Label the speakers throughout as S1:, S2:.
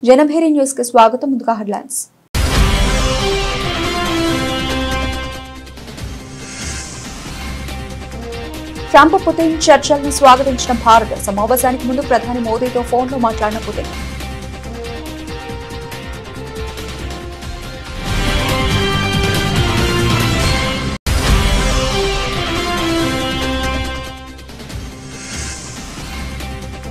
S1: Janabheri news కి స్వాగతం. ముందుగా హెడ్లైన్స్. ట్రంప్ పుతిన్ చర్చలను స్వాగతించిన భారత్. సమావేశానికి ముందు ప్రధాని మోదీతో ఫోన్లో మాట్లాడిన పుతిన్.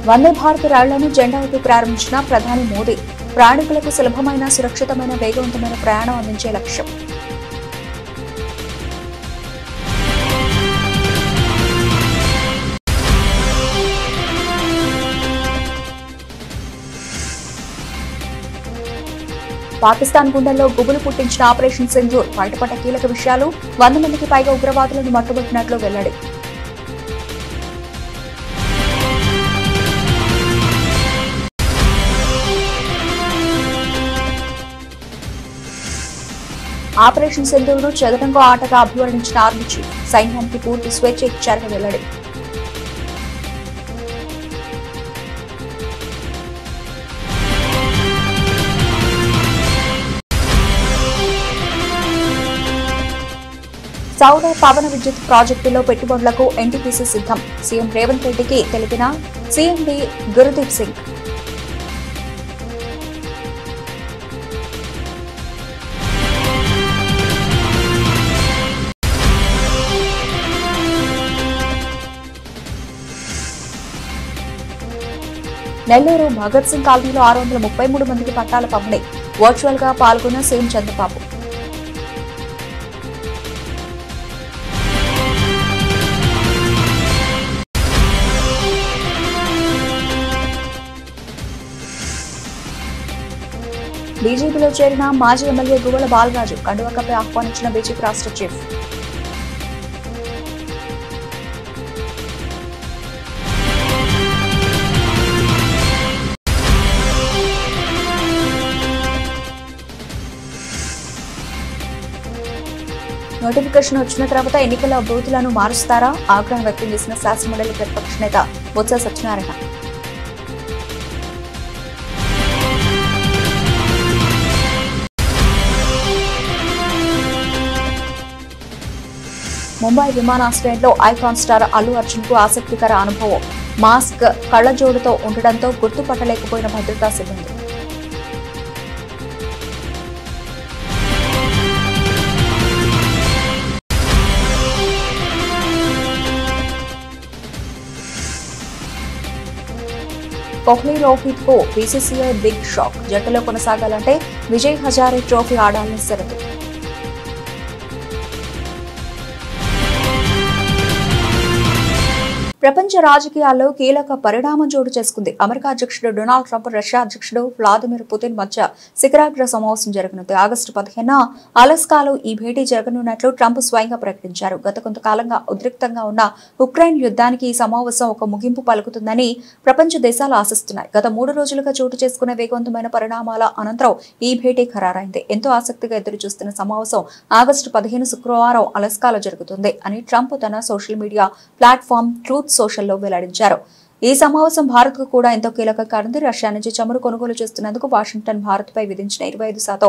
S1: వందే భారత్ రైళ్లను జెండా ఊపి ప్రారంభించిన ప్రధాని మోదీ. ప్రయాణికులకు సులభమైన, సురక్షితమైన, వేగవంతమైన ప్రయాణం అందించే లక్ష్యం. పాకిస్తాన్ గుండెల్లో గుబులు పుట్టించిన ఆపరేషన్ సింధూర్. బయటపడ్డ కీలక విషయాలు. 100 మందికి పైగా ఉగ్రవాదులను మట్టుబెట్టినట్లు వెల్లడి. ఆపరేషన్ సింధూర్ను చదరంగ ఆటగా అభివర్ణించిన ఆర్మీ చీఫ్. సైన్యానికి పూర్తి స్వేచ్ఛ ఇచ్చారని వెల్లడి. సౌర పవన విద్యుత్ ప్రాజెక్టులో పెట్టుబడులకు ఎన్టీపీసీ సిద్ధం. సీఎం రేవంత్ రెడ్డికి తెలిపిన సీఎండీ గురుదీప్ సింగ్. నెల్లూరు భగత్ సింగ్ కాలనీలో 633 మందికి పట్టాల పంపిణీ. వర్చువల్ గా పాల్గొన్న సీఎం చంద్రబాబు. బీజేపీలో చేరిన మాజీ ఎమ్మెల్యే గువ్వల బాలరాజు. కండువా కప్పి ఆహ్వానించిన బీజేపీ రాష్ట్ర చీఫ్. నోటిఫికేషన్ వచ్చిన తర్వాత ఎన్నికల బూతులను మారుస్తారా? ఆగ్రహం వ్యక్తం చేసిన శాసనమండలి ప్రతిపక్ష నేత బొత్స సత్యనారాయణ. ముంబై విమానాశ్రయంలో ఐకాన్ స్టార్ అల్లు అర్జున్ కు ఆసక్తికర అనుభవం. మాస్క్ కళ్లజోడుతో ఉండడంతో గుర్తుపట్టలేకపోయిన భద్రతా సిబ్బంది. కోహ్లీ రోహిత్ కు బీసీసీఐ బిగ్ షాక్. జట్టులో కొనసాగాలంటే విజయ్ హజారే ట్రోఫీ ఆడాలని షరతు. ప్రపంచ రాజకీయాల్లో కీలక పరిణామం చోటు చేసుకుంది. అమెరికా అధ్యక్షుడు డొనాల్డ్ ట్రంప్, రష్యా అధ్యక్షుడు వ్లాదిమిర్ పుతిన్ మధ్య శిఖరాగ్ర సమావేశం జరగనుంది. ఆగస్టు 15న అలస్కాలో ఈ భేటీ జరగనున్నట్లు ట్రంప్ స్వయంగా ప్రకటించారు. గత కొంతకాలంగా ఉద్రిక్తంగా ఉన్న ఉక్రెయిన్ యుద్ధానికి ఈ సమావేశం ఒక ముగింపు పలుకుతుందని ప్రపంచ దేశాలు ఆశిస్తున్నాయి. గత 3 రోజులుగా చోటు చేసుకునే వేగవంతమైన పరిణామాల అనంతరం ఈ భేటీ ఖరారైంది. ఎంతో ఆసక్తిగా ఎదురుచూస్తున్న సమావేశం ఆగస్టు 15 శుక్రవారం అలస్కాలో జరుగుతుంది అని ట్రంప్ తన సోషల్ మీడియా ప్లాట్ఫామ్ ట్రూత్ సోషల్లో వెల్లడించారు. ఈ సమావేశం భారత్ కు కూడా ఎంతో కీలక కానుంది. రష్యా నుంచి చమురు కొనుగోలు చేస్తున్నందుకు వాషింగ్టన్ భారత్ పై విధించిన 25%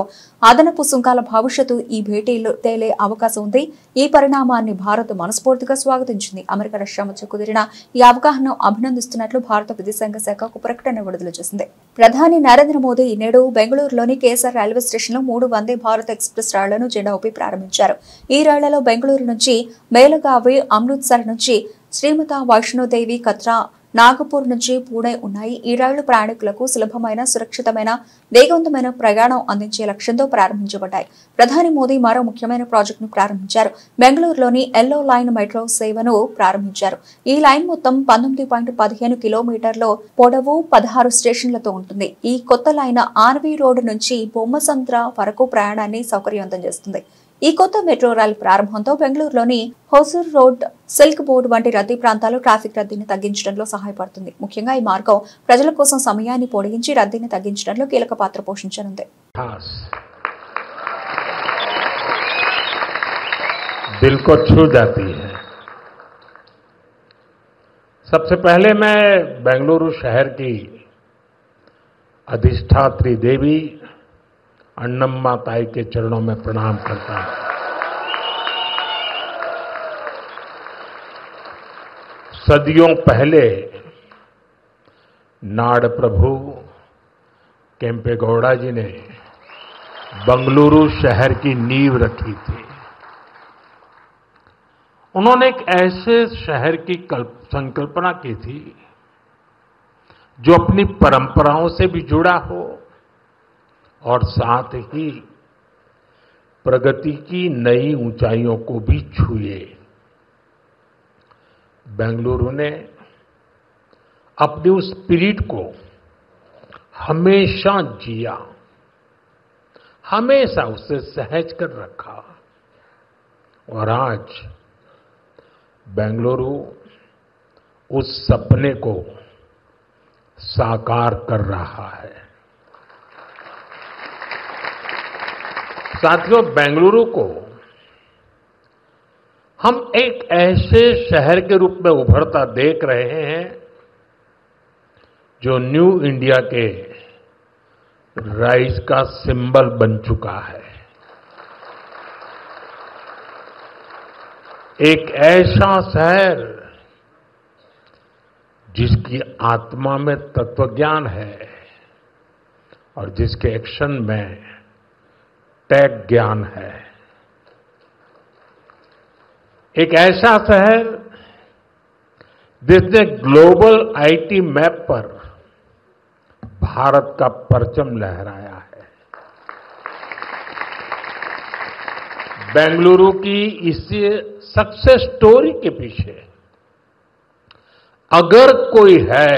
S1: అదనపు సుంకాల భవిష్యత్తు ఈ భేటీలో తేలే అవకాశం ఉంది. ఈ పరిణామాన్ని భారత్ మనస్ఫూర్తిగా స్వాగతించింది. అమెరికా, రష్యా మధ్య కుదిరిన ఈ అవగాహనను అభినందిస్తున్నట్లు భారత విదేశాంగ శాఖ ఒక ప్రకటన విడుదల చేసింది. ప్రధాని నరేంద్ర మోదీ నేడు బెంగళూరులోని కేసర్ రైల్వే స్టేషన్లో 3 వందే భారత్ ఎక్స్ప్రెస్ రైళ్లను జెండా ఊపి ప్రారంభించారు. ఈ రైళ్లలో బెంగళూరు నుంచి మేలగావి, అమృత్సర్ నుంచి శ్రీమత వైష్ణోదేవి, కత్రా, నాగపూర్ నుంచి పూణే ఉన్నాయి. ఈ రైళ్లు ప్రయాణికులకు సులభమైన, సురక్షితమైన, వేగవంతమైన ప్రయాణం అందించే లక్ష్యంతో ప్రారంభించబడ్డాయి. ప్రధాని మోదీ మరో ముఖ్యమైన ప్రాజెక్టును ప్రారంభించారు. బెంగళూరులోని ఎల్లో లైన్ మెట్రో సేవను ప్రారంభించారు. ఈ లైన్ మొత్తం 19.15 కిలోమీటర్ల పొడవు, 16 స్టేషన్లతో ఉంటుంది. ఈ కొత్త లైన్ ఆర్వీ రోడ్ నుంచి బొమ్మసంద్ర వరకు ప్రయాణాన్ని సౌకర్యవంతం చేస్తుంది. ఈ కొత్త మెట్రో రైల్ ప్రారంభంతో బెంగళూరులోని హోసూర్ రోడ్, సిల్క్ బోర్డ్ వంటి రద్దీ ప్రాంతాల్లో ట్రాఫిక్ రద్దీని తగ్గించడంలో సహాయపడుతుంది. ముఖ్యంగా ఈ మార్గం ప్రజల కోసం సమయాన్ని పొడిగించి రద్దీని తగ్గించడంలో కీలక పాత్ర పోషించనుంది.
S2: दिल को छू जाती है। सबसे पहले मैं बेंगलुरु शहर की अधिष्ठात्री देवी अन्नम्मा ताई के चरणों में प्रणाम करता हूं। सदियों पहले नाड़ प्रभु केम्पेगौड़ा जी ने बंगलुरु शहर की नींव रखी थी। उन्होंने एक ऐसे शहर की संकल्पना की थी जो अपनी परंपराओं से भी जुड़ा हो और साथ ही प्रगति की नई ऊंचाइयों को भी छुए। बेंगलुरु ने अपनी उस स्पिरिट को हमेशा जिया, हमेशा उसे सहज कर रखा और आज बेंगलुरु उस सपने को साकार कर रहा है। साथियों, बेंगलुरु को हम एक ऐसे शहर के रूप में उभरता देख रहे हैं जो न्यू इंडिया के राइज का सिंबल बन चुका है। एक ऐसा शहर जिसकी आत्मा में तत्वज्ञान है और जिसके एक्शन में टेक ज्ञान है। एक ऐसा शहर जिसने ग्लोबल आईटी मैप पर भारत का परचम लहराया है। बेंगलुरु की इस सक्सेस स्टोरी के पीछे अगर कोई है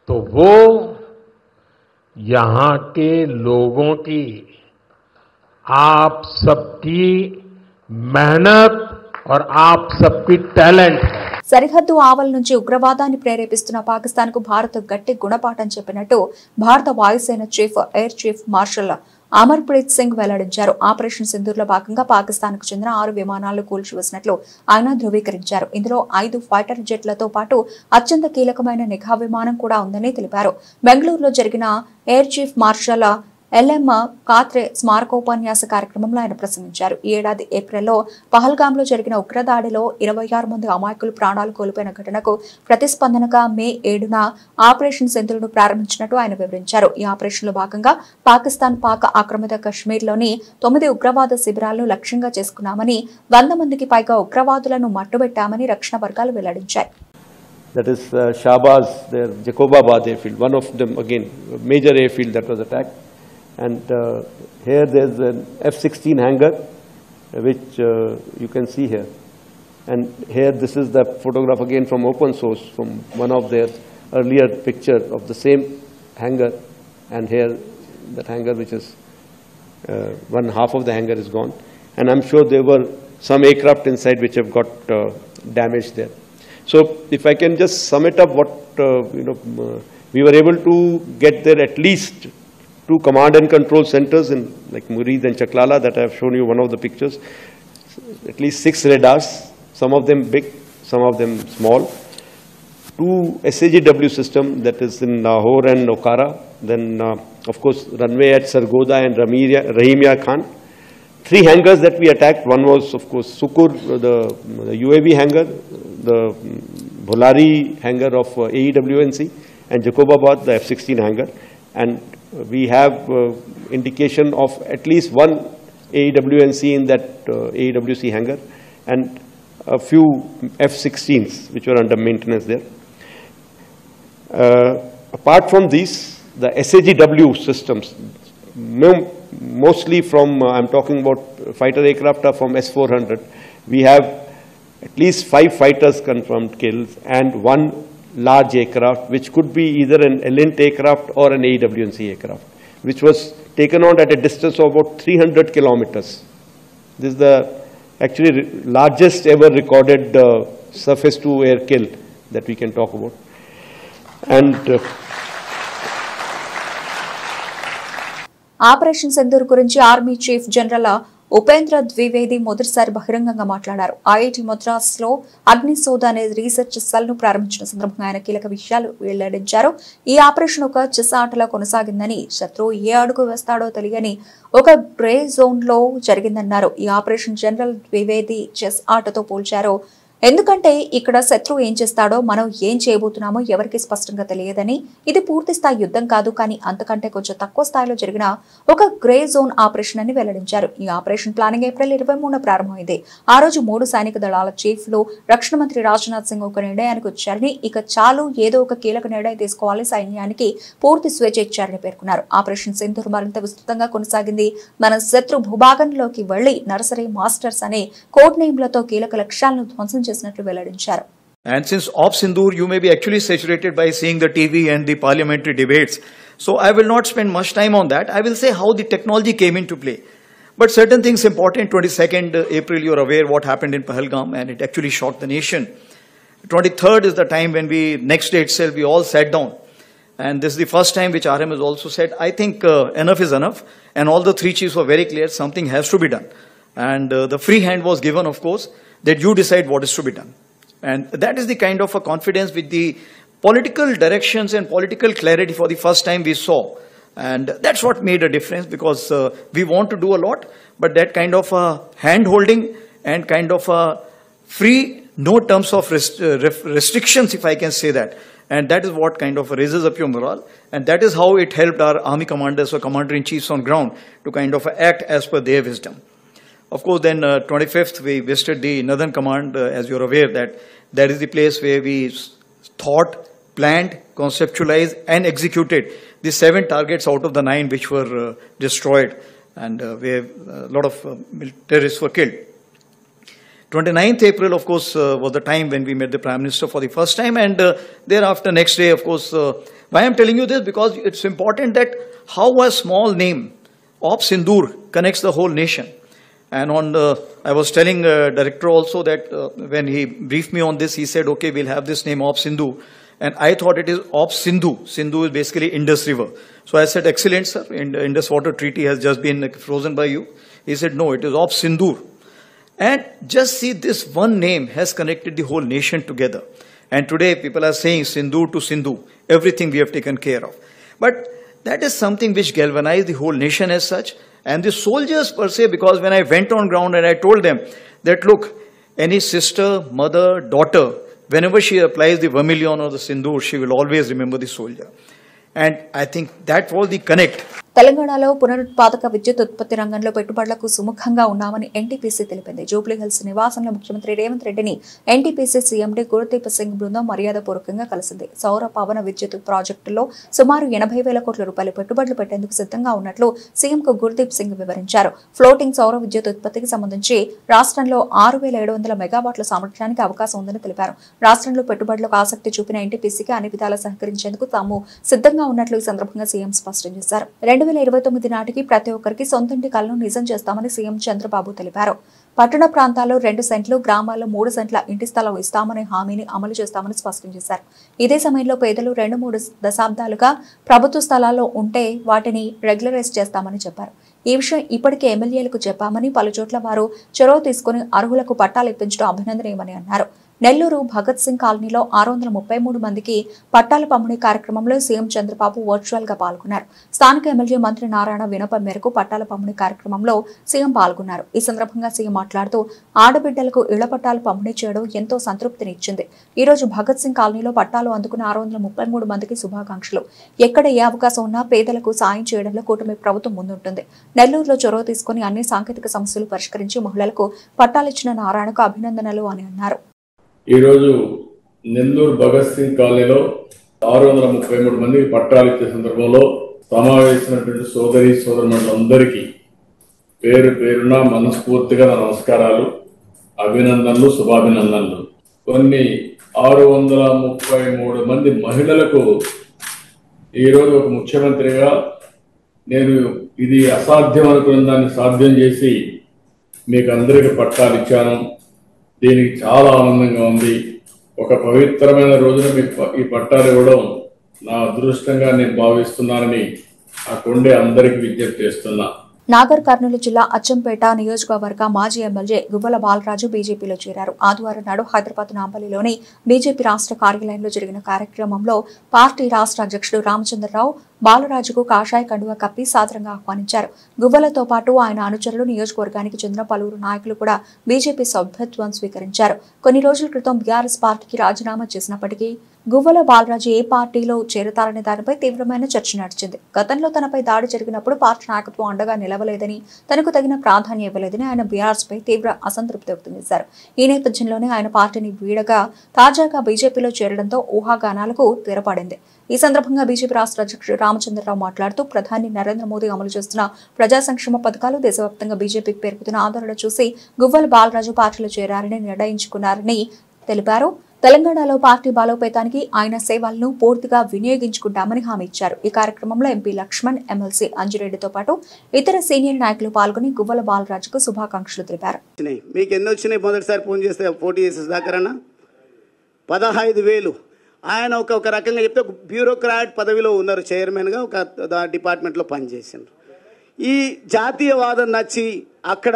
S2: तो वो यहां के लोगों की, आप सबकी मेहनत और आप सबकी टैलेंट है।
S1: సరిహద్దు ఆవల నుంచి ఉగ్రవాదాన్ని ప్రేరేపిస్తున్న పాకిస్తాన్ కు భారత్ గట్టి గుణపాఠం చెప్పినట్టు భారత వాయుసేన chief air chief marshal Amarpreet Singh వెల్లడించారు. ఆపరేషన్ సింధూర్ లో భాగంగా పాకిస్తాన్ కు చెందిన 6 విమానాలను కూల్చివేసినట్లు ఆయన ధృవీకరించారు. ఇందులో 5 ఫైటర్ జెట్లతో పాటు అత్యంత కీలకమైన నిఘా విమానం కూడా ఉందని తెలిపారు. బెంగళూరులో జరిగిన ఎయిర్ చీఫ్ మార్షల్ ఎల్ఎం కాత్రే స్మారకోపన్యాస కార్యక్రమంలో ఆయన ప్రసంగించారు. ఈ ఏడాది ఏప్రిల్లో పహల్గాంలో జరిగిన ఉగ్రదాడిలో 26 మంది అమాయకులు ప్రాణాలు కోల్పోయిన ఘటనకు ప్రతిస్పందనగా మే 7న ఆపరేషన్ సింధూర్ను ప్రారంభించినట్టు ఆయన వివరించారు. ఈ ఆపరేషన్లో భాగంగా పాకిస్తాన్ పాక్ ఆక్రమిత కశ్మీర్లోని 9 ఉగ్రవాద శిబిరాలను లక్ష్యంగా చేసుకున్నామని, 100 మందికి పైగా ఉగ్రవాదులను మట్టుబెట్టామని రక్షణ వర్గాలు వెల్లడించాయి.
S3: That is Shahbaz, their Jacobabad airfield, one of them again, major airfield that was attacked. And here there's an F-16 hangar, which you can see here. And here this is the photograph again from open source, from one of their earlier picture of the same hangar. And here that hangar, which is one half of the hangar is gone. And I'm sure there were some aircraft inside which have got damaged there. So if I can just sum it up, what we were able to get there at least 2 command and control centers in like Murid and Chaklala that I have shown you one of the pictures. At least 6 radars, some of them big, some of them small. 2 SAGW system that is in Lahore and Okara. Then of course runway at Sargoda and Rahimia Khan. 3 hangars that we attacked. One was of course Sukur, the UAV hangar, the Bholari hangar of AEWNC, and Jacobabad, the F-16 hangar. And we have indication of at least 1 AEWNC in that AEWC hangar and a few F-16s which were under maintenance there. Apart from these, the SAGW systems, mostly from, I'm talking about fighter aircraft are from S-400. We have at least 5 fighters confirmed kills and 1 large aircraft, which could be either an Elint aircraft or an AEWNC aircraft, which was taken out at a distance of about 300 kilometers. This is the actually largest ever recorded surface-to-air kill that we can talk about. And
S1: operation Sindoor గురించి army chief general Upendra Dwivedi మొదటిసారి బహిరంగంగా మాట్లాడారు. IIT మద్రాసులో అగ్నిశోధ అనే research cell ను ప్రారంభించిన సందర్భంగా ఆయన కీలక విషయాలు వెల్లడించారు. ఈ ఆపరేషన్ ఒక చెస్ ఆటలో కొనసాగిందని, శత్రువు ఏ అడుగు వేస్తాడో తెలియని ఒక గ్రే జోన్ లో జరిగిందన్నారు. ఈ ఆపరేషన్ జనరల్ ద్వివేది చెస్ ఆటతో పోల్చారు. ఎందుకంటే ఇక్కడ శత్రువు ఏం చేస్తాడో, మనం ఏం చేయబోతున్నామో ఎవరికి స్పష్టంగా తెలియదని, ఇది పూర్తి స్థాయి యుద్ధం కాదు, కానీ అంతకంటే కొంచెం తక్కువ స్థాయిలో జరిగిన ఒక గ్రే జోన్ ఆపరేషన్ అని వెల్లడించారు. ఈ ఆపరేషన్ ప్లానింగ్ ఏప్రిల్ 23న ప్రారంభమైంది. ఆ రోజు 3 సైనిక దళాల చీఫ్లు, రక్షణ మంత్రి రాజ్నాథ్ సింగ్ ఒక నిర్ణయానికి వచ్చారని, ఇక చాలు ఏదో ఒక కీలక నిర్ణయం తీసుకోవాలి, సైన్యానికి పూర్తి స్వేచ్ఛ ఇచ్చారని పేర్కొన్నారు. ఆపరేషన్ సింధూర్ మరింత విస్తృతంగా కొనసాగింది. మన శత్రు భూభాగంలోకి వెళ్లి నర్సరీ మాస్టర్స్ అనే కోడ్ నేమ్లతో కీలక లక్ష్యాలను ధ్వంసం చేసినట్లు వెల్లడించారు.
S4: And since Op Sindoor, you may be actually saturated by seeing the TV and the parliamentary debates. So I will not spend much time on that. I will say how the technology came into play. But certain things important. 22nd April, you're aware what happened in Pahalgam, and it actually shocked the nation. 23rd is the time when next day itself, we all sat down. And this is the first time which RM has also said, I think enough is enough. And all the 3 chiefs were very clear, something has to be done. And the free hand was given, of course, that you decide what is to be done. And that is the kind of a confidence with the political directions and political clarity for the first time we saw. And that's what made a difference, because we want to do a lot, but that kind of hand-holding and kind of free, no terms of restrictions, if I can say that. And that is what kind of raises up your morale. And that is how it helped our army commanders or commander-in-chiefs on ground to kind of act as per their wisdom. Of course, then 25th, we visited the Northern Command, as you're aware, that is the place where we thought, planned, conceptualized, and executed the 7 targets out of the 9 which were destroyed, and where a lot of terrorists were killed. 29th April, of course, was the time when we met the Prime Minister for the first time, and thereafter, next day, of course, why I'm telling you this, because it's important that how a small name, Op Sindoor, connects the whole nation. And I was telling director also that when he briefed me on this, he said, okay, we'll have this name Op Sindhu. And I thought it is Op Sindhu. Sindhu is basically Indus River. So I said, excellent, sir. Indus Water Treaty has just been frozen by you. He said, no, it is Op Sindoor. And just see, this one name has connected the whole nation together. And today people are saying Sindoor to Sindhu. Everything we have taken care of. But that is something which galvanized the whole nation as such. And the soldiers per se, because when I went on ground and I told them that, look, any sister, mother, daughter, whenever she applies the vermilion or the sindoor, she will always remember the soldier. And I think that was the connect.
S1: తెలంగాణలో పునరుత్పాదక విద్యుత్ ఉత్పత్తి రంగంలో పెట్టుబడులకు సుముఖంగా ఉన్నామని NTPC తెలిపింది. Jubilee hills నివాసంలో ముఖ్యమంత్రి రేవంత్ రెడ్డిని ఎన్టీపీసీ సీఎండీ గురుదీప్ సింగ్ బృందం మర్యాదపూర్వకంగా కలిసింది. సౌర పవన విద్యుత్ ప్రాజెక్టుల్లో సుమారు 80,000 కోట్ల రూపాయల పెట్టుబడులు పెట్టేందుకు సిద్ధంగా ఉన్నట్లు సీఎంకు గురుదీప్ సింగ్ వివరించారు. ఫ్లోటింగ్ సౌర విద్యుత్ ఉత్పత్తికి సంబంధించి రాష్ట్రంలో 6,700 మెగావాట్ల సామర్థ్యానికి అవకాశం ఉందని తెలిపారు. రాష్ట్రంలో పెట్టుబడులకు ఆసక్తి చూపిన ఎన్టీపీసీకి అన్ని విధాలా సహకరించేందుకు తాము సిద్ధంగా ఉన్నట్లు ఈ సందర్భంగా సీఎం స్పష్టం చేశారు. 2029 నాటికి ప్రతి ఒక్కరికి సొంతింటి కలను నిజం చేస్తామని సీఎం చంద్రబాబు తెలిపారు. పట్టణ ప్రాంతాల్లో 2 సెంట్లు, గ్రామాల్లో 3 సెంట్ల ఇంటి స్థలం ఇస్తామనే హామీని అమలు చేస్తామని స్పష్టం చేశారు. ఇదే సమయంలో పేదలు 2-3 దశాబ్దాలుగా ప్రభుత్వ స్థలాల్లో ఉంటే వాటిని రెగ్యులరైజ్ చేస్తామని చెప్పారు. ఈ విషయం ఇప్పటికే ఎమ్మెల్యేలకు చెప్పామని, పలుచోట్ల వారు చొరవ తీసుకుని అర్హులకు పట్టాలు ఇప్పించడం అభినందనీయమని అన్నారు. నెల్లూరు భగత్ సింగ్ కాలనీలో 633 మందికి పట్టాల పంపిణీ కార్యక్రమంలో సీఎం చంద్రబాబు వర్చువల్ గా పాల్గొన్నారు. స్థానిక ఎమ్మెల్యే మంత్రి నారాయణ వినపం మేరకు పట్టాల పంపిణీ కార్యక్రమంలో సీఎం పాల్గొన్నారు. ఈ సందర్భంగా సీఎం మాట్లాడుతూ, ఆడబిడ్డలకు ఇళ్ల పట్టాలు పంపిణీ చేయడం ఎంతో సంతృప్తినిచ్చింది. ఈ రోజు భగత్ సింగ్ కాలనీలో పట్టాలు అందుకున్న 633 మందికి శుభాకాంక్షలు. ఎక్కడ ఏ అవకాశం ఉన్నా పేదలకు సాయం చేయడంలో కూటమి ప్రభుత్వం ముందుంటుంది. నెల్లూరులో చొరవ తీసుకుని అన్ని సాంకేతిక సమస్యలు పరిష్కరించి మహిళలకు పట్టాలిచ్చిన నారాయణకు అభినందనలు అని అన్నారు.
S5: ఈరోజు నెల్లూరు భగత్ సింగ్ కాలనీలో 633 మందికి పట్టాలు ఇచ్చే సందర్భంలో సమావేశమైనటువంటి సోదరి సోదరులందరికీ పేరు పేరున మనస్ఫూర్తిగా నమస్కారాలు, అభినందనలు, శుభాభినందనలు. కొన్ని 633 మంది మహిళలకు ఈరోజు ఒక ముఖ్యమంత్రిగా నేను ఇది అసాధ్యం అనుకున్న దాన్ని సాధ్యం చేసి మీకు అందరికీ పట్టాలు ఇచ్చాను. దీనికి చాలా ఆనందంగా ఉంది. ఒక పవిత్రమైన రోజున మీకు ఈ పట్టాలు ఇవ్వడం నా అదృష్టంగా నేను భావిస్తున్నానని ఆ కొండే అందరికీ విజ్ఞప్తి చేస్తున్నా.
S1: నాగర్ కర్నూలు జిల్లా అచ్చంపేట నియోజకవర్గ మాజీ ఎమ్మెల్యే గువ్వల బాలరాజు బీజేపీలో చేరారు. ఆదివారం నాడు హైదరాబాద్ నాంపల్లిలోని బీజేపీ రాష్ట్ర కార్యాలయంలో జరిగిన కార్యక్రమంలో పార్టీ రాష్ట్ర అధ్యక్షుడు రామచంద్రరావు బాలరాజుకు కాషాయ కండువా కప్పి సాదరంగా ఆహ్వానించారు. గువ్వలతో పాటు ఆయన అనుచరులు, నియోజకవర్గానికి చెందిన పలువురు నాయకులు కూడా బీజేపీ సభ్యత్వం స్వీకరించారు. కొన్ని రోజుల క్రితం బీఆర్ఎస్ పార్టీకి రాజీనామా చేసినప్పటికీ గువ్వల బాలరాజు ఏ పార్టీలో చేరతారనే దానిపై తీవ్రమైన చర్చ నడిచింది. గతంలో తనపై దాడి జరిగినప్పుడు పార్టీ నాయకత్వం అండగా నిలవలేదని, తనకు తగిన ప్రాధాన్యం ఇవ్వలేదని ఆయన బీఆర్ఎస్ పై తీవ్ర అసంతృప్తి వ్యక్తం చేశారు. ఈ నేపథ్యంలోనే ఆయన పార్టీని వీడగా తాజాగా బీజేపీలో చేరడంతో ఊహాగానాలకు తెరపడింది. ఈ సందర్భంగా బీజేపీ రాష్ట్ర అధ్యక్షుడు రామచంద్రరావు మాట్లాడుతూ ప్రధాని నరేంద్ర మోదీ అమలు చేస్తున్న ప్రజా సంక్షేమ పథకాలు, దేశవ్యాప్తంగా బీజేపీకి పెరుగుతున్న ఆదరణ చూసి గువ్వల బాలరాజు పార్టీలో చేరారని నిర్ణయించుకున్నారని తెలిపారు. తెలంగాణలో పార్టీ బలోపేతానికి ఆయన సేవలను పూర్తిగా వినియోగించుకుంటామని హామీ ఇచ్చారు. ఈ కార్యక్రమంలో ఎంపీ లక్ష్మణ్, ఎమ్మెల్సీ అంజిరెడ్డితో పాటు ఇతర సీనియర్ నాయకులు పాల్గొని గువ్వల బాలరాజుకు శుభాకాంక్షలు తెలిపారు.
S6: మీకు ఎన్ని వచ్చినాయి? మొదటిసారి ఫోన్ చేస్తే పోటీ చేసేసి దాకరన్నా 15,000. ఆయన ఒక రకంగా చెప్తే బ్యూరోక్రాట్ పదవిలో ఉన్నారు, చైర్మన్గా ఒక డిపార్ట్మెంట్లో పనిచేసిండ్రు. ఈ జాతీయవాదం నచ్చి అక్కడ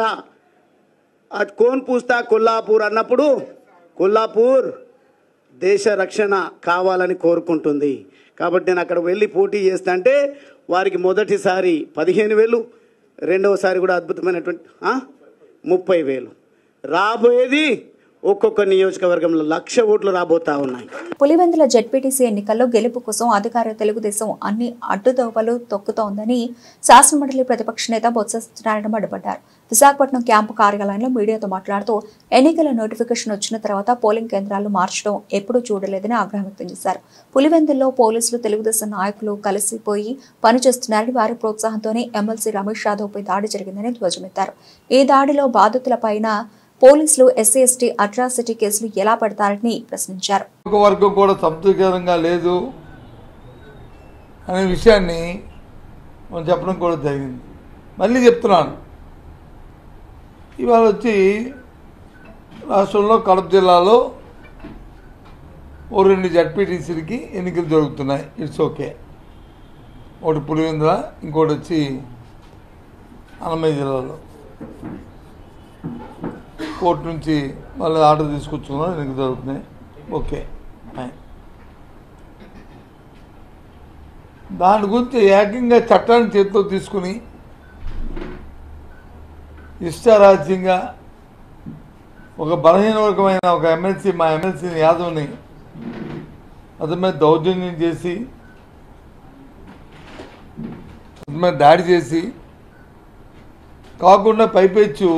S6: కోన్ పూస్తా కొల్లాపూర్ అన్నప్పుడు కొల్లాపూర్ దేశ రక్షణ కావాలని కోరుకుంటుంది. కాబట్టి నేను అక్కడ వెళ్ళి పోటీ చేస్తా అంటే వారికి మొదటిసారి 15,000, రెండవసారి కూడా అద్భుతమైనటువంటి 30,000. రాబోయేది ఒక్కొక్క నియోజకవర్గంలో 1,00,000 ఓట్లు రాబోతా ఉన్నాయి.
S1: పులివెందుల జెడ్పీటీసీ ఎన్నికల్లో గెలుపు కోసం అధికార తెలుగుదేశం అన్ని అడ్డుదోవలు తొక్కుతోందని శాసనమండలి ప్రతిపక్ష నేత బొత్స సత్యనారాయణ మండిపడ్డారు. విశాఖపట్నం క్యాంపు కార్యాలయంలో మీడియాతో మాట్లాడుతూ ఎన్నికల నోటిఫికేషన్ వచ్చిన తర్వాత పోలింగ్ కేంద్రాలు మార్చడం ఎప్పుడూ చూడలేదని ఆగ్రహం వ్యక్తం చేశారు. పులివెందుల్లో పోలీసులు, తెలుగుదేశం నాయకులు కలిసిపోయి పనిచేస్తున్నారని, వారి ప్రోత్సాహంతోనే ఎమ్మెల్సీ రమేష్ యాదవ్ పై దాడి జరిగిందని ధ్వజమెత్తారు. ఈ దాడిలో బాధితులపైన పోలీసులు ఎస్సీ ఎస్టీ అట్రాసిటీ కేసులు ఎలా పెడతారని ప్రశ్నించారు.
S7: ఒక వర్గం కూడా సంతృప్తికరంగా లేదు అనే విషయాన్ని మనం చెప్పడం కూడా జరిగింది. మళ్ళీ చెప్తున్నాను, ఇవాళ వచ్చి రాష్ట్రంలో కడప జిల్లాలో 2 జడ్పీటీసీలకి ఎన్నికలు జరుగుతున్నాయి. It's okay. ఒకటి పులివెందుల, ఇంకోటి వచ్చి అన్నమయ్య జిల్లాలో. కోర్టు నుంచి మళ్ళీ ఆర్డర్ తీసుకొచ్చుకున్నారు, ఎన్నికలు జరుగుతున్నాయి. ఓకే. దాని గురించి ఏకంగా చట్టాన్ని చేతిలో తీసుకుని ఇష్టారాజ్యంగా ఒక బలహీన వర్గమైన ఒక ఎమ్మెల్సీ, మా ఎమ్మెల్సీ యాదవ్ని అతని మీద దౌర్జన్యం చేసి, అతని మీద దాడి చేసి, కాకుండా పైపెచ్చు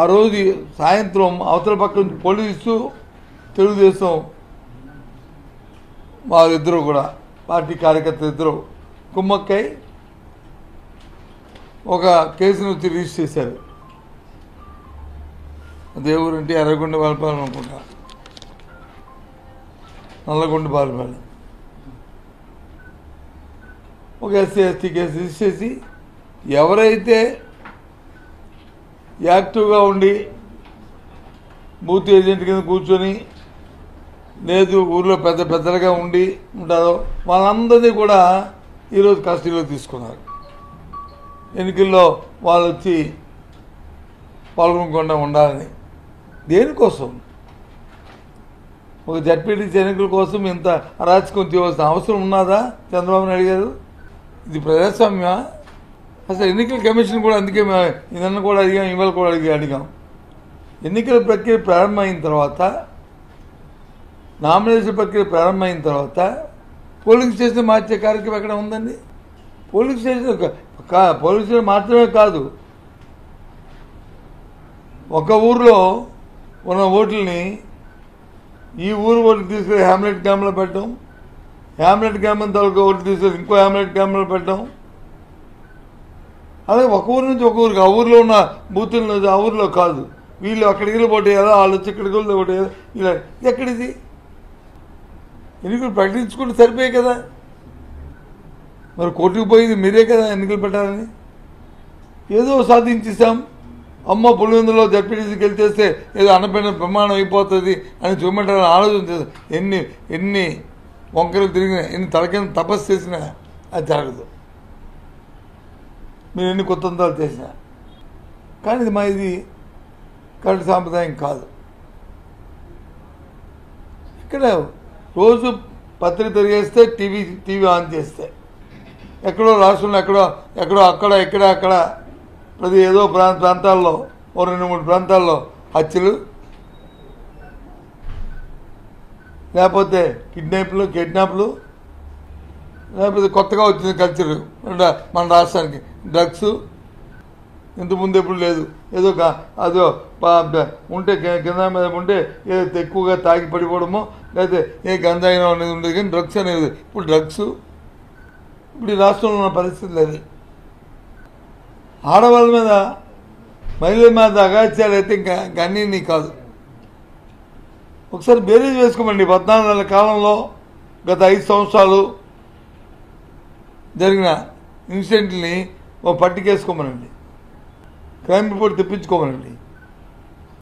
S7: ఆ రోజు సాయంత్రం అవతల పక్క నుంచి పోలీసు, తెలుగుదేశం వాళ్ళిద్దరూ కూడా పార్టీ కార్యకర్తలు ఇద్దరు కుమ్మక్కై ఒక కేసును వచ్చి రిజిస్టర్ చేశారు. దేవురంటే ఎర్రగొండ బాలపాలెం అనుకుంటా, నల్లగొండ బాలపాలెం. ఒక ఎస్సీ ఎస్టీ కేసు రిజిస్టర్ చేసి ఎవరైతే యాక్టివ్గా ఉండి బూత్ ఏజెంట్ కింద కూర్చొని, లేదు ఊర్లో పెద్దలుగా ఉంటారో వాళ్ళందరినీ కూడా ఈరోజు కస్టడీలో తీసుకున్నారు. ఎన్నికల్లో వాళ్ళు వచ్చి పాల్గొనకుండా ఉండాలని. దేనికోసం? ఒక జడ్పీటీసీ ఎన్నికల కోసం ఇంత అరాచకం తీయవలసిన అవసరం ఉన్నదా చంద్రబాబు నాయుడు గారు? ఇది ప్రజాస్వామ్యమా? అసలు ఎన్నికల కమిషన్ కూడా అందుకే నిన్న కూడా అడిగాం, ఇవాళ కూడా అడిగాం. ఎన్నికల ప్రక్రియ ప్రారంభమైన తర్వాత, నామినేషన్ ప్రక్రియ ప్రారంభమైన తర్వాత పోలింగ్ స్టేషన్ మార్చే కార్యక్రమం ఎక్కడ ఉందండి? పోలింగ్ స్టేషన్ మాత్రమే కాదు, ఒక ఊరిలో ఉన్న ఓట్లని ఈ ఊరు ఓట్లు తీసుకెళ్ళి హ్యామ్లెట్ క్యాంప్లో పెట్టడం, హ్యామ్లెట్ క్యాంప్ తాలూకా ఓట్లు తీసుకెళ్ళి ఇంకో హ్యామ్లెట్ క్యాంప్లో పెట్టడం. అలాగే ఒక ఊరు నుంచి ఒక ఊరికి, ఆ ఊరిలో ఉన్న బూతుల ఆ ఊరిలో కాదు, వీళ్ళు అక్కడికి వెళ్ళి పోటీ చేయాలి, వాళ్ళు వచ్చి ఇక్కడికి వెళ్ళి పోటీ చేయాలి. ఇలా ఎక్కడిది? ఎన్నికలు ప్రకటించుకుంటే సరిపోయాయి కదా. మరి కోర్టుకు పోయింది మీరే కదా ఎన్నికలు పెట్టాలని. ఏదో సాధించేసాం, అమ్మ పులివెందులో జడ్పీటీసీకి వెళ్తేస్తే ఏదో అన్నపైన ప్రమాణం అయిపోతుంది అని చూపెట్టాలని ఆలోచన చేస్తాం. ఎన్ని వంకలు తిరిగినా, ఎన్ని తలకైనా తపస్సు చేసినా అది జరగదు. మీరు ఎన్ని కుతంత్రాలు చేసినా. కానీ ఇది కరెక్ట్ సాంప్రదాయం కాదు. ఇక్కడ రోజు పత్రిక తిరిగేస్తే టీవీ ఆన్ చేస్తే ఎక్కడో రాష్ట్రంలో ఎక్కడో అక్కడ ప్రతి ఏదో ప్రాంతాల్లో 2-3 ప్రాంతాల్లో హత్యలు, లేకపోతే కిడ్నాప్లు, లేకపోతే కొత్తగా వచ్చిన కల్చర్ మన రాష్ట్రానికి డ్రగ్స్. ఇంతకుముందు ఎప్పుడు లేదు. అదో ఉంటే కింద మీద ఉంటే ఏదో ఎక్కువగా తాగి పడిపోవడమో లేకపోతే ఏ గంజాయినో అనేది ఉండేది. కానీ డ్రగ్స్ అనేది ఇప్పుడు డ్రగ్స్ ఇప్పుడు ఈ రాష్ట్రంలో ఉన్న పరిస్థితి లేదు. ఆడవాళ్ళ మీద మహిళల మీద అగాత్యాలు అయితే ఇంకా అన్నీ కాదు. ఒకసారి బేరీజ్ వేసుకోమండి. 14 నెలల కాలంలో గత 5 సంవత్సరాలు జరిగిన ఇన్సిడెంట్ని పట్టికేసుకోమనండి, క్రైమ్ రిపోర్ట్ తెప్పించుకోమనండి.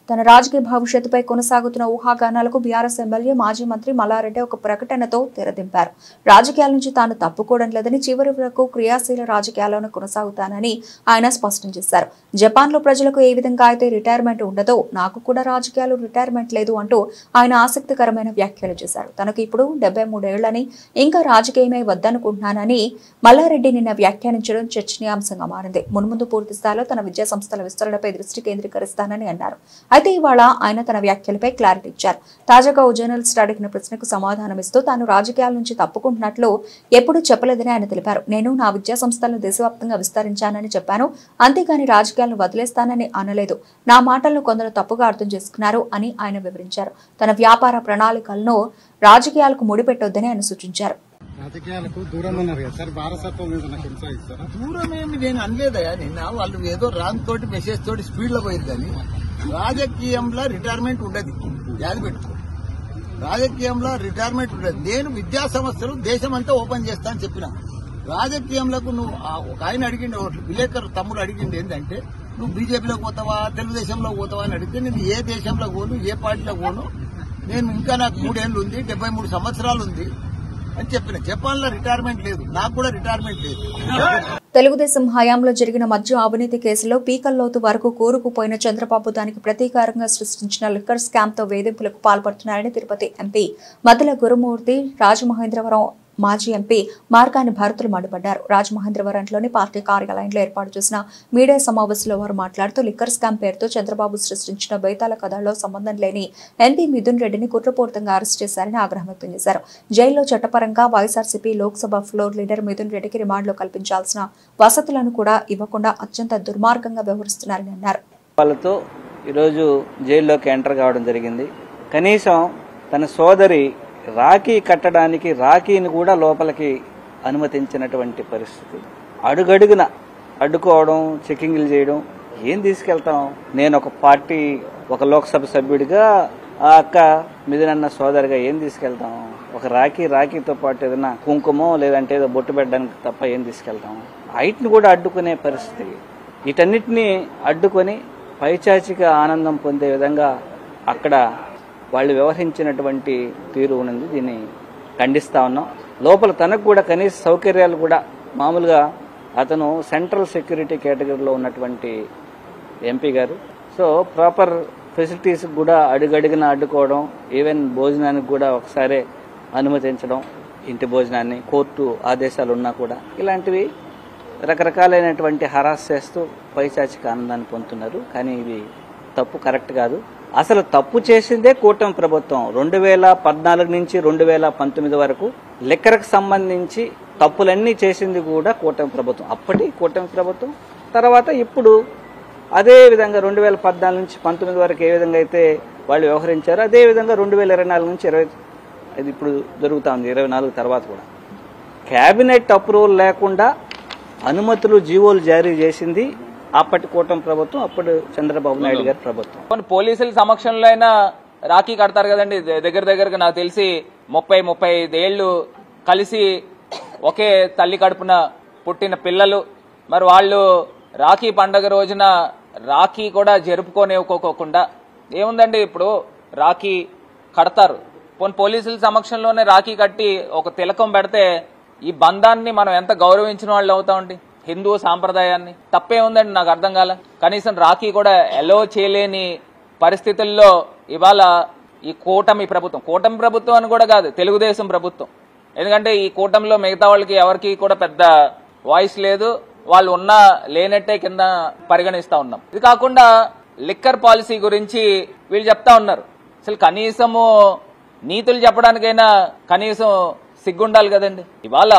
S1: తన రాజకీయ భవిష్యత్తుపై కొనసాగుతున్న ఊహాగానాలకు బీఆర్ఎస్ ఎమ్మెల్యే మాజీ మంత్రి మల్లారెడ్డి ఒక ప్రకటనతో తెరదింపారు. రాజకీయాల నుంచి తాను తప్పుకోవడం లేదని, చివరి వరకు క్రియాశీల రాజకీయాల్లోనే కొనసాగుతానని ఆయన స్పష్టం చేశారు. జపాన్లో ప్రజలకు ఏ విధంగా అయితే రిటైర్మెంట్ ఉండదో నాకు కూడా రాజకీయాలు రిటైర్మెంట్ లేదు అంటూ ఆయన ఆసక్తికరమైన వ్యాఖ్యలు చేశారు. తనకు ఇప్పుడు 73 ఏళ్లని, ఇంకా రాజకీయమే వద్దనుకుంటున్నానని మల్లారెడ్డి నిన్న వ్యాఖ్యానించడం చర్చనీయాంశంగా మారింది. మున్ముందు పూర్తి స్థాయిలో తన విద్యా సంస్థల విస్తరణపై దృష్టి కేంద్రీకరిస్తానని అన్నారు. అయితే ఇవాళ ఆయన తన వ్యాఖ్యలపై క్లారిటీ ఇచ్చారు. తాజాగా ఓ జర్నలిస్ట్ అడిగిన ప్రశ్నకు సమాధానమిస్తూ తాను రాజకీయాల నుంచి తప్పుకుంటున్నట్లు ఎప్పుడూ చెప్పలేదని ఆయన తెలిపారు. నేను నా విద్యా సంస్థలను దేశవ్యాప్తంగా విస్తరించానని చెప్పాను, అంతేగాని రాజకీయాలను వదిలేస్తానని అనలేదు. నా మాటలను కొందరు తప్పుగా అర్థం చేసుకున్నారు అని ఆయన వివరించారు. తన వ్యాపార ప్రణాళికలను రాజకీయాలకు ముడిపెట్టొద్దని ఆయన సూచించారు.
S8: రాజకీయాలకు దూరంగా ఉన్నారు కదా సార్, వారసత్వం మీద నాకు కొనసాగిస్తారా? దూరం ఏమి నేను అనలేదయా. నిన్న వాళ్ళు ఏదో రాంగ్ తోటి మెసేజ్ తోటి స్పీడ్ లో పోయింది. కానీ రాజకీయంలో రిటైర్మెంట్ ఉండదు, యాది పెట్టుకో. రాజకీయంలో రిటైర్మెంట్ ఉండదు. నేను విద్యా సంస్థలు దేశం అంతా ఓపెన్ చేస్తా అని చెప్పిన. రాజకీయంలోకి నువ్వు ఒక ఆయన అడిగిండు, విలేకరు తమ్ముడు అడిగిండు ఏంటంటే నువ్వు బీజేపీలోకి పోతావా తెలుగుదేశంలో పోతావా అని అడిగితే నేను ఏ దేశంలో పోను, ఏ పార్టీలో పోను, నేను ఇంకా నాకు 3 ఏళ్లు ఉంది, 73 సంవత్సరాలు ఉంది అని చెప్పిన. జపాన్లో రిటైర్మెంట్ లేదు, నాకు కూడా రిటైర్మెంట్ లేదు.
S1: తెలుగుదేశం హయాంలో జరిగిన మద్యం అవినీతి కేసులో పీకల్లోతు వరకు కూరుకుపోయిన చంద్రబాబు దానికి ప్రతీకారంగా సృష్టించిన లిక్కర్ స్కామ్ తో వేధింపులకు పాల్పడుతున్నారని తిరుపతి ఎంపీ మద్దెల గురుమూర్తి, రాజమహేంద్రవరం మాజీ ఎంపీ మార్గాని భరతులు మండిపడ్డారు. రాజమహేంద్రవరంలోని పార్టీ కార్యాలయంలో ఏర్పాటు చేసిన మీడియా సమావేశంలో వారు మాట్లాడుతూ లిక్కర్ స్కామ్ పేరుతో చంద్రబాబు సృష్టించిన బైతాల కథల్లో సంబంధం లేని ఎంపీ మిథున్ రెడ్డిని కుట్రపూరితంగా అరెస్ట్ చేశారని ఆగ్రహం వ్యక్తం చేశారు. జైల్లో చట్టపరంగా వైఎస్ఆర్సీపీ లోక్సభ ఫ్లోర్ లీడర్ మిథున్ రెడ్డికి రిమాండ్లో కల్పించాల్సిన వసతులను కూడా ఇవ్వకుండా అత్యంత దుర్మార్గంగా వ్యవహరిస్తున్నారని అన్నారు.
S9: వాళ్ళతో ఈరోజు జైల్లోకి ఎంటర్ కావడం జరిగింది. కనీసం తన సోదరి రాఖీ కట్టడానికి రాఖీని కూడా లోపలికి అనుమతించినటువంటి పరిస్థితి. అడుగడుగున అడ్డుకోవడం, చెకింగ్లు చేయడం. ఏం తీసుకెళ్తాం? నేను ఒక పార్టీ, ఒక లోక్సభ సభ్యుడిగా, ఆ అక్క మిథునన్న సోదరిగా ఏం తీసుకెళ్తాం? ఒక రాఖీతో పాటు ఏదైనా కుంకుమో లేదంటే ఏదో బొట్టు పెట్టడానికి తప్ప ఏం తీసుకెళ్తాం? హైట్ని కూడా అడ్డుకునే పరిస్థితి. వీటన్నిటినీ అడ్డుకొని పైచాచిక ఆనందం పొందే విధంగా అక్కడ వాళ్ళు వ్యవహరించినటువంటి తీరు ఉన్నది. దీన్ని ఖండిస్తా ఉన్నాం. లోపల తనకు కూడా కనీస సౌకర్యాలు కూడా, మామూలుగా అతను సెంట్రల్ సెక్యూరిటీ కేటగిరీలో ఉన్నటువంటి ఎంపీ గారు. సో ప్రాపర్ ఫెసిలిటీస్ కూడా అడుగడుగున అడ్డుకోవడం, ఈవెన్ భోజనానికి కూడా ఒకసారే అనుమతించడం, ఇంటి భోజనాన్ని కోర్టు ఆదేశాలు ఉన్నా కూడా ఇలాంటివి రకరకాలైనటువంటి హరాస్ చేస్తూ పైచాచిక ఆనందాన్ని పొందుతున్నారు. కానీ ఇది తప్పు, కరెక్ట్ కాదు. అసలు తప్పు చేసిందే కూటమి ప్రభుత్వం. 2014 నుంచి 2019 వరకు లిక్కర్కు సంబంధించి తప్పులన్నీ చేసింది కూడా కూటమి ప్రభుత్వం. అప్పటి కూటమి ప్రభుత్వం, తర్వాత ఇప్పుడు అదే విధంగా 2014 నుంచి 19 వరకు ఏ విధంగా అయితే వాళ్ళు వ్యవహరించారో అదే విధంగా 2024 నుంచి 20 ఇది ఇప్పుడు జరుగుతా ఉంది. 24 తర్వాత కూడా కేబినెట్ అప్రూవల్ లేకుండా అనుమతులు, జీవోలు జారీ చేసింది అప్పటి కూటమి ప్రభుత్వం, అప్పుడు చంద్రబాబు నాయుడు గారి ప్రభుత్వం.
S10: పోలీసుల సమక్షంలో అయినా రాఖీ కడతారు కదండి. దగ్గరగా నాకు తెలిసి 30-35 ఏళ్లు కలిసి ఒకే తల్లి కడుపున పుట్టిన పిల్లలు. మరి వాళ్ళు రాఖీ పండగ రోజున రాఖీ కూడా జరుపుకోనివ్వకోకుండా ఏముందండి, ఇప్పుడు రాఖీ కడతారు. పోలీసుల సమక్షంలోనే రాఖీ కట్టి ఒక తిలకం పెడితే ఈ బంధాన్ని మనం ఎంత గౌరవించిన వాళ్ళు అవుతామండి. హిందూ సాంప్రదాయాన్ని. తప్పే ఉందండి, నాకు అర్థం కాల. కనీసం రాఖీ కూడా ఎలో చేయలేని పరిస్థితుల్లో ఇవాళ ఈ కూటమి ప్రభుత్వం అని కూడా కాదు, తెలుగుదేశం ప్రభుత్వం. ఎందుకంటే ఈ కూటమిలో మిగతా వాళ్ళకి ఎవరికి కూడా పెద్ద వాయిస్ లేదు, వాళ్ళు ఉన్నా లేనట్టే కింద పరిగణిస్తా ఉన్నాం. ఇది కాకుండా లిక్కర్ పాలసీ గురించి వీళ్ళు చెప్తా ఉన్నారు. అసలు కనీసము నీతులు చెప్పడానికైనా కనీసం సిగ్గుండాలి కదండి. ఇవాళ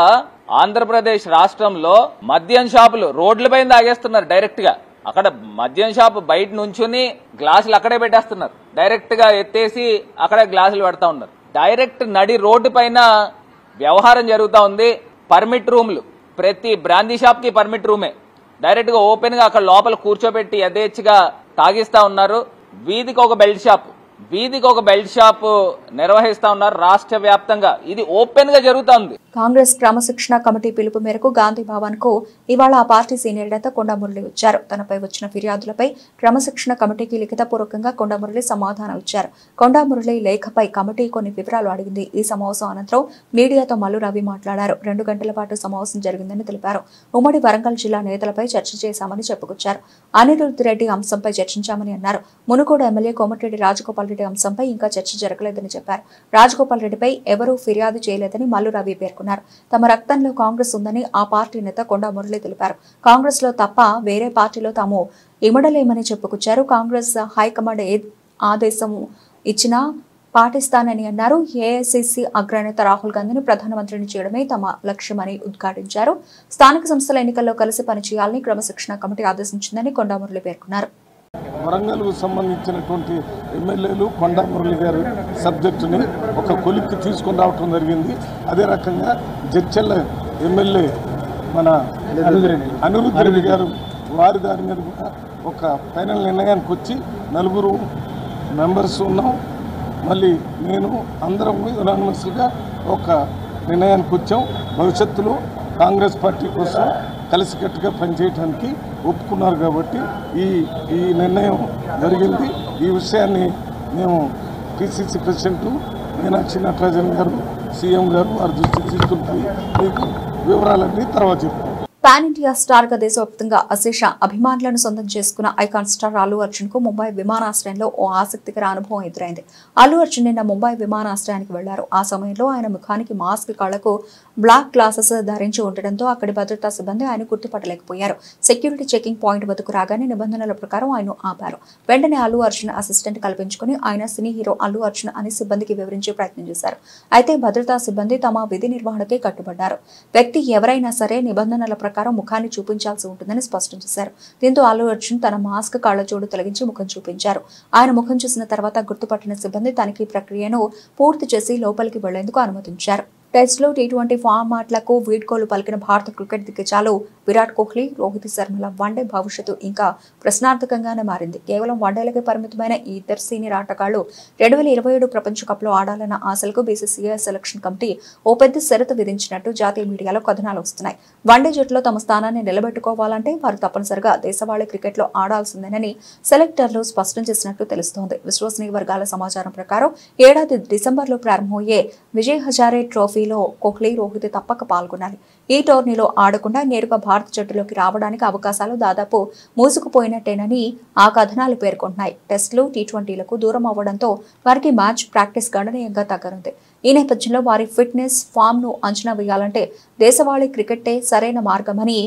S10: ఆంధ్రప్రదేశ్ రాష్ట్రంలో మద్యం షాపులు రోడ్లపైన తాగేస్తున్నారు డైరెక్ట్ గా. అక్కడ మద్యం షాపు బయట నుంచుని గ్లాసులు అక్కడే పెట్టేస్తున్నారు, డైరెక్ట్ గా ఎత్తేసి అక్కడే గ్లాసులు పెడతా ఉన్నారు. డైరెక్ట్ నడి రోడ్డు పైన వ్యవహారం జరుగుతా ఉంది. పర్మిట్ రూమ్లు, ప్రతి బ్రాందీ షాప్ కి పర్మిట్ రూమే, డైరెక్ట్ గా ఓపెన్ గా అక్కడ లోపల కూర్చోబెట్టి యథేచ్ఛగా తాగిస్తా ఉన్నారు. వీధికి ఒక బెల్ట్ షాప్ నిర్వహిస్తా ఉన్నారు రాష్ట్ర వ్యాప్తంగా. ఇది ఓపెన్ గా జరుగుతా ఉంది.
S1: కాంగ్రెస్ క్రమశిక్షణ కమిటీ పిలుపు మేరకు గాంధీ భవన్ కు ఇవాళ ఆ పార్టీ సీనియర్ నేత కొండా మురళి వచ్చారు. తనపై వచ్చిన ఫిర్యాదులపై క్రమశిక్షణ కమిటీకి లిఖితపూర్వకంగా కొండా మురళి సమాధానం ఇచ్చారు. కొండా మురళి లేఖపై కమిటీ కొన్ని వివరాలు అడిగింది. ఈ సమావేశం అనంతరం మీడియాతో మల్లు రవి మాట్లాడారు. 2 గంటల పాటు సమావేశం జరిగిందని తెలిపారు. ఉమ్మడి వరంగల్ జిల్లా నేతలపై చర్చ చేశామని చెప్పుకొచ్చారు. అనిరుద్ధ్ రెడ్డి అంశంపై చర్చించామని అన్నారు. మునుగోడు ఎమ్మెల్యే కోమటిరెడ్డి రాజగోపాల్ రెడ్డి అంశంపై ఇంకా చర్చ జరగలేదని చెప్పారు. రాజగోపాల్ రెడ్డిపై ఎవరూ ఫిర్యాదు చేయలేదని మల్లు రవి పేర్కొన్నారు. తమ రక్తంలో కాంగ్రెస్ ఉందని ఆ పార్టీ నేత కొండా మురళి తెలిపారు. కాంగ్రెస్ లో తప్ప వేరే పార్టీలో తాము ఇమడలేమని చెప్పుకొచ్చారు. కాంగ్రెస్ హైకమాండ్ ఏ ఆదేశం ఇచ్చినా పాటిస్తానని అన్నారు. ఏఐసిసి అగ్రనేత రాహుల్ గాంధీని ప్రధానమంత్రిని చేయడమే తమ లక్ష్యమని ఉద్ఘాటించారు. స్థానిక సంస్థల ఎన్నికల్లో కలిసి పనిచేయాలని క్రమశిక్షణ కమిటీ ఆదేశించిందని కొండా మురళి పేర్కొన్నారు.
S11: వరంగల్కు సంబంధించినటువంటి ఎమ్మెల్యేలు కొండా మురళి గారు సబ్జెక్టుని ఒక కొలిక్కి తీసుకొని రావటం జరిగింది. అదే రకంగా జడ్చెల్ల ఎమ్మెల్యే మన అనిరుద్ధ్ రెడ్డి గారు వారి దాని మీద కూడా ఒక ఫైనల్ నిర్ణయానికి వచ్చి 4 మెంబర్స్ ఉన్నాం. మళ్ళీ నేను అందరం యునానిమస్గా ఒక నిర్ణయానికి వచ్చాం. భవిష్యత్తులో కాంగ్రెస్ పార్టీ కోసం కలిసికట్టుగా పనిచేయడానికి ఒప్పుకున్నారు కాబట్టి ఈ నిర్ణయం జరిగింది. ఈ విషయాన్ని మేము పిసిసి ప్రెసిడెంట్ మీనాక్షి నటరాజన్ గారు, సీఎం గారు వారి దృష్టికి తీసుకుంటుంది. మీకు వివరాలన్నీ తర్వాత చెప్తాం.
S1: పాన్ ఇండియా స్టార్ గా దేశవ్యాప్తంగా అశేష అభిమానులను సొంతం చేసుకున్న ఐకాన్ స్టార్ అల్లు అర్జున్ కు ముంబై విమానాశ్రయంలో ఓ ఆసక్తికర అనుభవం ఎదురైంది. అల్లు అర్జున్ నిన్న ముంబై విమానాశ్రయానికి వెళ్లారు. ఆ సమయంలో ఆయన ముఖానికి మాస్క్, కళ్లకు బ్లాక్ గ్లాసెస్ ధరించి ఉండడంతో అక్కడి భద్రతా సిబ్బంది ఆయన గుర్తుపట్టలేకపోయారు. సెక్యూరిటీ చెకింగ్ పాయింట్ వద్దకు రాగానే నిబంధనల ప్రకారం ఆయన ఆపారు. వెంటనే అల్లు అర్జున్ అసిస్టెంట్ కల్పించుకుని ఆయన సినీ హీరో అల్లు అర్జున్ అని సిబ్బందికి వివరించే ప్రయత్నం చేశారు. అయితే భద్రతా సిబ్బంది తమ విధి నిర్వహణకే కట్టుబడ్డారు. వ్యక్తి ఎవరైనా సరే నిబంధనల ప్రకారం ముఖాన్ని చూపించాల్సి ఉంటుందని స్పష్టం చేశారు. దీంతో అల్లు అర్జున్ తన మాస్క్, కళ్లజోడు తొలగించి ముఖం చూపించారు. ఆయన ముఖం చూసిన తర్వాత గుర్తుపట్టిన సిబ్బంది తనిఖీ ప్రక్రియను పూర్తి చేసి లోపలికి వెళ్లేందుకు అనుమతించారు. టెస్ట్లో T20 ఫార్మాట్లకు వీడ్కోలు పలికిన భారత క్రికెట్ దిగ్గజాలు విరాట్ కోహ్లీ, రోహిత్ శర్మల వన్డే భవిష్యత్తు ఇంకా ప్రశ్నార్థకంగానే మారింది. కేవలం వన్డేలకే పరిమితమైన ఈ ఇద్దరు సీనియర్ ఆటగాళ్లు 2027 ప్రపంచ కప్ లో ఆడాలన్న ఆశలకు బీసీసీఐ సెలక్షన్ కమిటీ ఓ పెద్ద షరతు విధించినట్టు జాతీయ మీడియాలో కథనాలు వస్తున్నాయి. వన్డే జట్టులో తమ స్థానాన్ని నిలబెట్టుకోవాలంటే వారు తప్పనిసరిగా దేశవాళీ క్రికెట్ లో ఆడాల్సిందేనని సెలెక్టర్లు స్పష్టం చేసినట్టు తెలుస్తోంది. విశ్వసనీయ వర్గాల సమాచారం ప్రకారం ఏడాది డిసెంబర్లో ప్రారంభమయ్యే విజయ్ హజారే ట్రోఫీ కోహ్లీ, రోహిత్ తప్పక పాల్గొనాలి. ఈ టోర్నీలో ఆడకుండా నేరుగా భారత జట్టులోకి రావడానికి అవకాశాలు దాదాపు మూసుకుపోయినట్టేనని ఆ కథనాలు పేర్కొంటున్నాయి. టెస్టులు, T20లకు దూరం అవ్వడంతో వారికి మ్యాచ్ ప్రాక్టీస్ గణనీయంగా తగ్గనుంది. ఈ నేపథ్యంలో వారి ఫిట్నెస్, ఫామ్ ను అంచనా వేయాలంటే దేశవాళీ క్రికెట్టే సరైన మార్గమని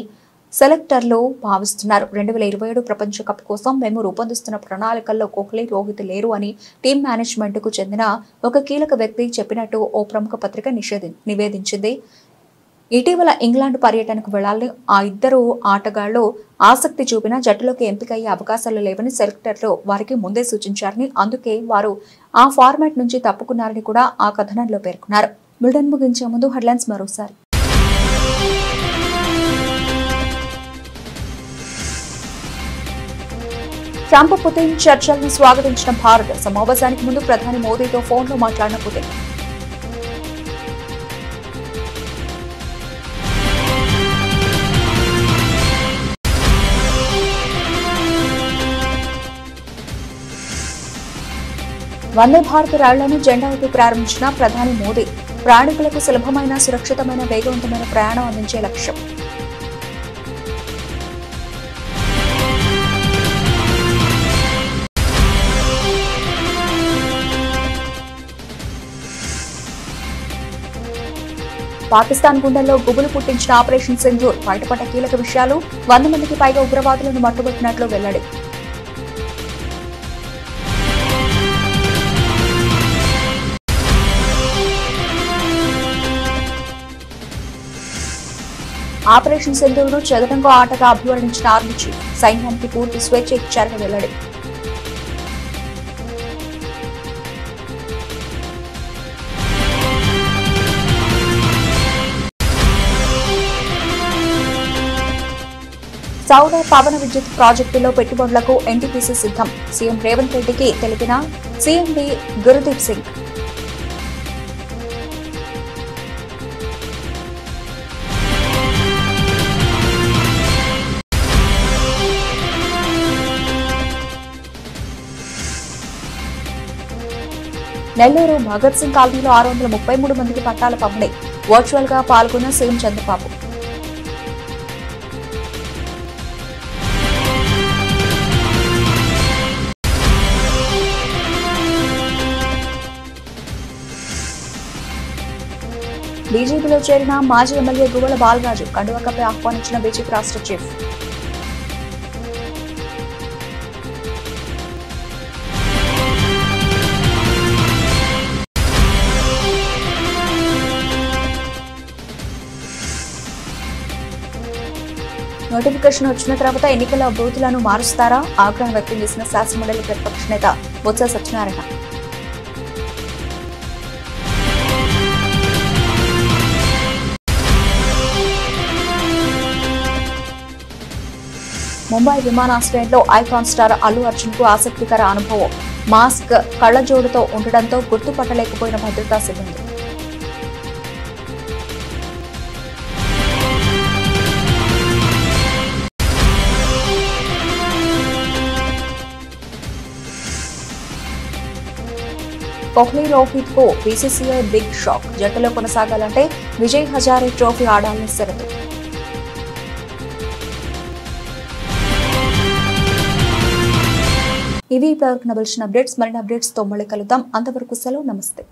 S1: సెలెక్టర్లు భావిస్తున్నారు. 2027 ప్రపంచ కప్ కోసం మేము రూపొందిస్తున్న ప్రణాళికల్లో కోహ్లీ, రోహిత్ లేరు అని టీం మేనేజ్మెంట్ కు చెందిన ఒక కీలక వ్యక్తి చెప్పినట్టు ఓ ప్రముఖ పత్రిక నివేదించింది. ఇటీవల ఇంగ్లాండ్ పర్యటనకు వెళ్లాలని ఆ ఇద్దరు ఆటగాళ్లు ఆసక్తి చూపిన జట్టులోకి ఎంపికయ్యే అవకాశాలు లేవని సెలెక్టర్లు వారికి ముందే సూచించారని, అందుకే వారు ఆ ఫార్మాట్ నుంచి తప్పుకున్నారని కూడా ఆ కథనంలో పేర్కొన్నారు. బులెటిన్ ముగించే ముందు హెడ్లైన్స్ మరోసారి. ట్రంప్, పుతిన్ చర్చలను స్వాగతించిన భారత్. సమావేశానికి ముందు ప్రధాని మోదీతో ఫోన్లో మాట్లాడిన పుతిన్. వందే భారత్ రైళ్లను జెండా ఊపి ప్రారంభించిన ప్రధాని మోదీ. ప్రయాణికులకు సులభమైన, సురక్షితమైన, వేగవంతమైన ప్రయాణం అందించే లక్ష్యం. పాకిస్తాన్ గుండెల్లో గుబులు పుట్టించిన ఆపరేషన్ సింధూర్ బయటపడ్డ కీలక విషయాలు 100 మందికి పైగా ఉగ్రవాదులను మట్టుబెట్టినట్లు వెల్లడి. ఆపరేషన్ సింధూర్ను చదరంగ ఆటగా అభివర్ణించిన ఆర్మీ చీఫ్ సైన్యానికి పూర్తి స్వేచ్ఛ ఇచ్చారని వెల్లడి. సౌర పవన విద్యుత్ ప్రాజెక్టులో పెట్టుబడులకు ఎన్టీపీసీ సిద్ధం. సీఎం రేవంత్ రెడ్డికి తెలిపిన సీఎండీ గురుదీప్ సింగ్. నెల్లూరు భగత్ సింగ్ కాలనీలో 633 మందికి పట్టాల పంపిణీ. వర్చువల్ గా పాల్గొన్న సీఎం చంద్రబాబు. బీజేపీలో చేరిన మాజీ ఎమ్మెల్యే గువ్వల బాలరాజు కండువా కప్పి ఆహ్వానించిన బీజేపీ రాష్ట్ర చీఫ్. నోటిఫికేషన్ వచ్చిన తర్వాత ఎన్నికల బూతులను మారుస్తారా? ఆగ్రహం వ్యక్తం చేసిన శాసనమండలి ప్రతిపక్ష నేత బొత్స సత్యనారాయణ. ముంబై విమానాశ్రయంలో ఐకాన్ స్టార్ అల్లు అర్జున్ కు ఆసక్తికర అనుభవం. మాస్క్ కళ్లజోడుతో ఉండడంతో గుర్తుపట్టలేకపోయిన భద్రతా సిబ్బంది. కోహ్లీ రోహిత్ కు బీసీసీఐ బిగ్ షాక్. జట్టులో కొనసాగాలంటే విజయ్ హజారే ట్రోఫీ ఆడాలని షరతు. ఇవి ఇప్పటివరకు నవల్సిన అప్డేట్స్. మరిన్ని అప్డేట్స్ తో మళ్ళీ కలుద్దాం. అంతవరకు సెలవు. నమస్తే.